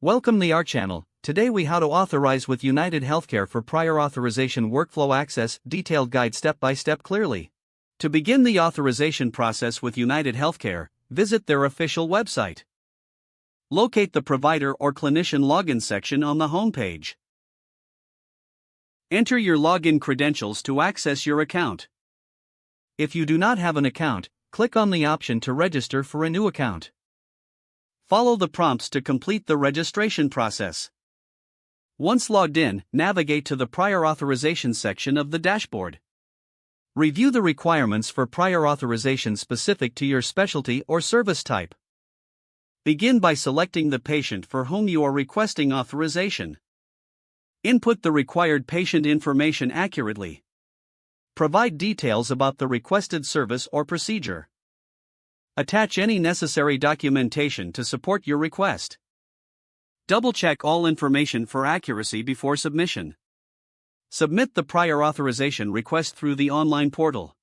Welcome to our channel. Today we how to authorize with UnitedHealthcare for prior authorization workflow access, detailed guide step by step clearly. To begin the authorization process with UnitedHealthcare, visit their official website. Locate the provider or clinician login section on the homepage. Enter your login credentials to access your account. If you do not have an account, click on the option to register for a new account. Follow the prompts to complete the registration process. Once logged in, navigate to the prior authorization section of the dashboard. Review the requirements for prior authorization specific to your specialty or service type. Begin by selecting the patient for whom you are requesting authorization. Input the required patient information accurately. Provide details about the requested service or procedure. Attach any necessary documentation to support your request. Double-check all information for accuracy before submission. Submit the prior authorization request through the online portal.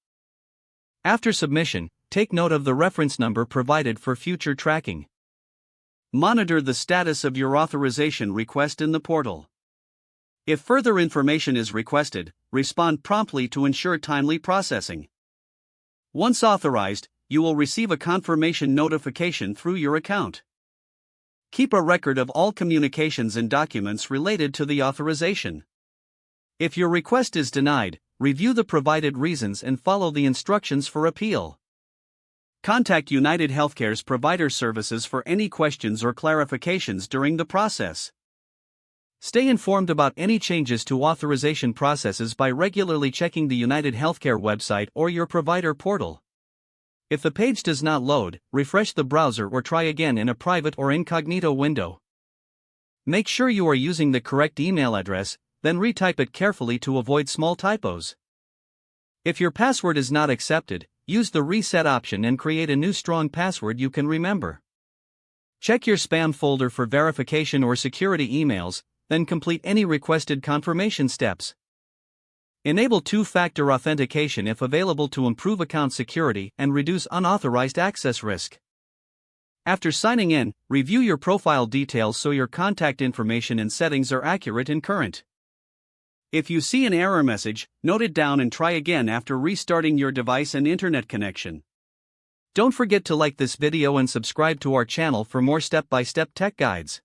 After submission, take note of the reference number provided for future tracking. Monitor the status of your authorization request in the portal. If further information is requested, respond promptly to ensure timely processing. Once authorized, you will receive a confirmation notification through your account. Keep a record of all communications and documents related to the authorization. If your request is denied, review the provided reasons and follow the instructions for appeal. Contact UnitedHealthcare's provider services for any questions or clarifications during the process. Stay informed about any changes to authorization processes by regularly checking the UnitedHealthcare website or your provider portal. If the page does not load, refresh the browser or try again in a private or incognito window. Make sure you are using the correct email address, then retype it carefully to avoid small typos. If your password is not accepted, use the reset option and create a new strong password you can remember. Check your spam folder for verification or security emails, then complete any requested confirmation steps. Enable two-factor authentication if available to improve account security and reduce unauthorized access risk. After signing in, review your profile details so your contact information and settings are accurate and current. If you see an error message, note it down and try again after restarting your device and internet connection. Don't forget to like this video and subscribe to our channel for more step-by-step tech guides.